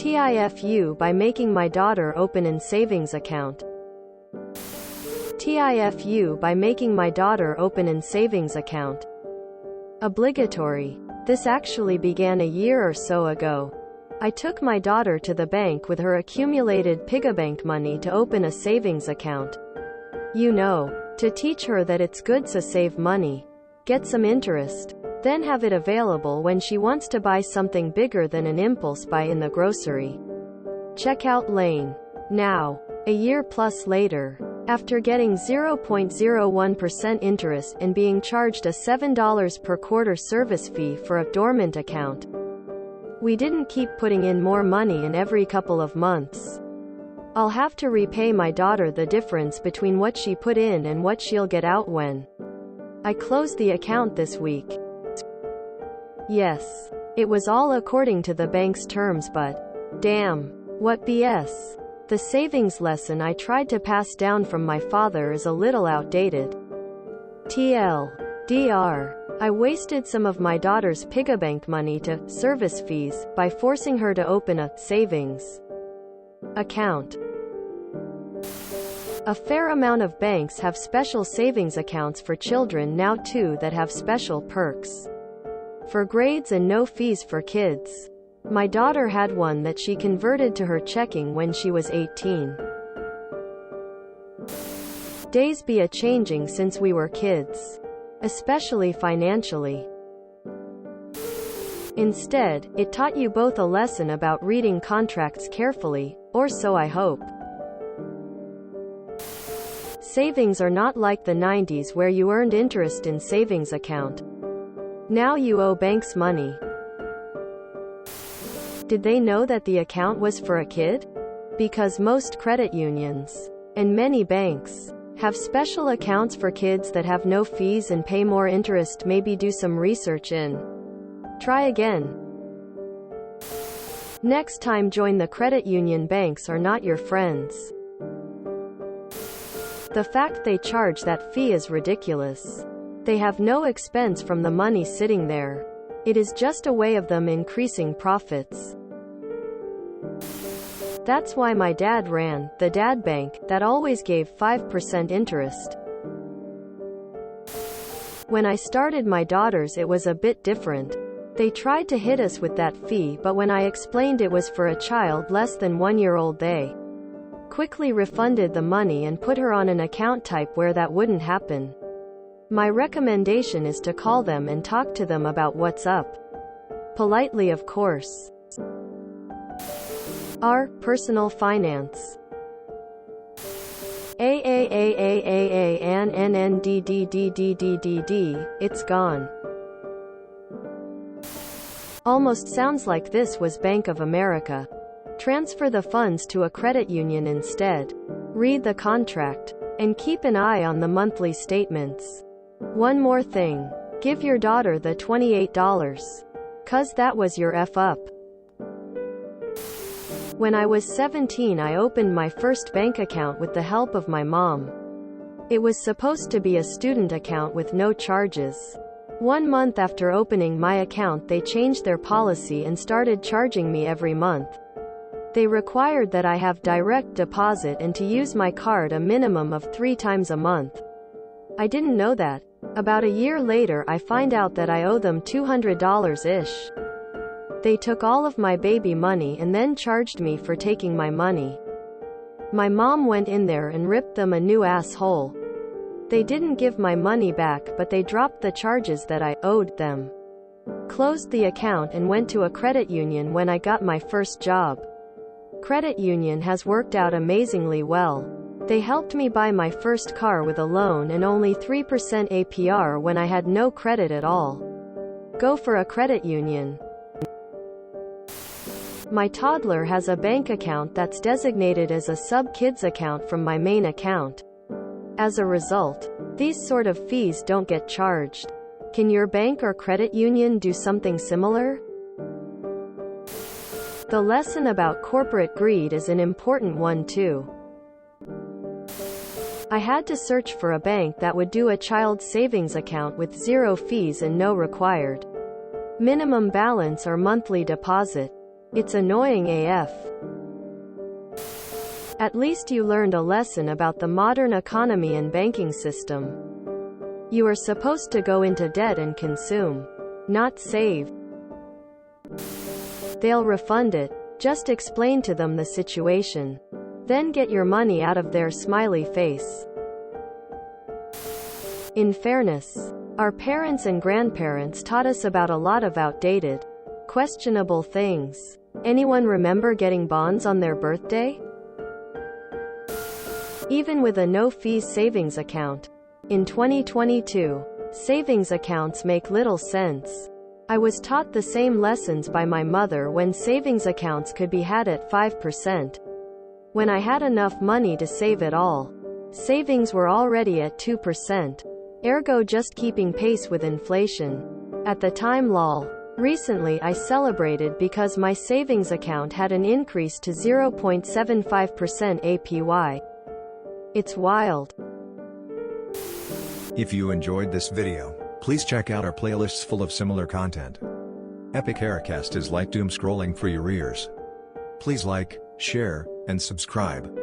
TIFU by making my daughter open an savings account. TIFU by making my daughter open an savings account. Obligatory. This actually began a year or so ago. I took my daughter to the bank with her accumulated piggybank money to open a savings account. You know, to teach her that it's good to save money, get some interest, then have it available when she wants to buy something bigger than an impulse buy in the grocery. Checkout lane. Now, a year plus later, after getting 0.01% interest and being charged a $7 per quarter service fee for a dormant account, we didn't keep putting in more money in every couple of months. I'll have to repay my daughter the difference between what she put in and what she'll get out when I close the account this week. Yes, it was all according to the bank's terms, but damn, what BS. The savings lesson I tried to pass down from my father is a little outdated. TLDR. I wasted some of my daughter's piggybank money to service fees by forcing her to open a savings account. A fair amount of banks have special savings accounts for children now too that have special perks for grades and no fees for kids. My daughter had one that she converted to her checking when she was 18. Days be a-changing since we were kids. Especially financially. Instead, it taught you both a lesson about reading contracts carefully, or so I hope. Savings are not like the 90s where you earned interest in savings account. Now you owe banks money. Did they know that the account was for a kid? Because most credit unions, and many banks, have special accounts for kids that have no fees and pay more interest. Maybe do some research in. Try again. Next time join the credit union. Banks are not your friends. The fact they charge that fee is ridiculous. They have no expense from the money sitting there. It is just a way of them increasing profits. That's why my dad ran the dad bank that always gave 5% interest. When I started my daughters it was a bit different. They tried to hit us with that fee, but when I explained it was for a child less than 1 year old, they quickly refunded the money and put her on an account type where that wouldn't happen. My recommendation is to call them and talk to them about what's up. Politely, of course. R. Personal finance. AAAAAANNNDDDDDD. It's gone. Almost sounds like this was Bank of America. Transfer the funds to a credit union instead. Read the contract. And keep an eye on the monthly statements. One more thing. Give your daughter the $28. 'Cause that was your F up. When I was 17 I opened my first bank account with the help of my mom. It was supposed to be a student account with no charges. 1 month after opening my account they changed their policy and started charging me every month. They required that I have direct deposit and to use my card a minimum of 3 times a month. I didn't know that. About a year later I find out that I owe them $200-ish. They took all of my baby money and then charged me for taking my money. My mom went in there and ripped them a new asshole. They didn't give my money back, but they dropped the charges that I owed them. Closed the account and went to a credit union when I got my first job. Credit union has worked out amazingly well. They helped me buy my first car with a loan and only 3% APR when I had no credit at all. Go for a credit union. My toddler has a bank account that's designated as a sub-kids account from my main account. As a result, these sort of fees don't get charged. Can your bank or credit union do something similar? The lesson about corporate greed is an important one too. I had to search for a bank that would do a child savings account with 0 fees and no required minimum balance or monthly deposit. It's annoying AF. At least you learned a lesson about the modern economy and banking system. You are supposed to go into debt and consume, not save. They'll refund it. Just explain to them the situation. Then get your money out of their smiley face. In fairness, our parents and grandparents taught us about a lot of outdated, questionable things. Anyone remember getting bonds on their birthday? Even with a no-fees savings account. In 2022, savings accounts make little sense. I was taught the same lessons by my mother when savings accounts could be had at 5%. When I had enough money to save it all, savings were already at 2%. Ergo just keeping pace with inflation. At the time lol. Recently I celebrated because my savings account had an increase to 0.75% APY. It's wild. If you enjoyed this video, please check out our playlists full of similar content. Epic Haircast is like doom scrolling for your ears. Please like, share, and subscribe.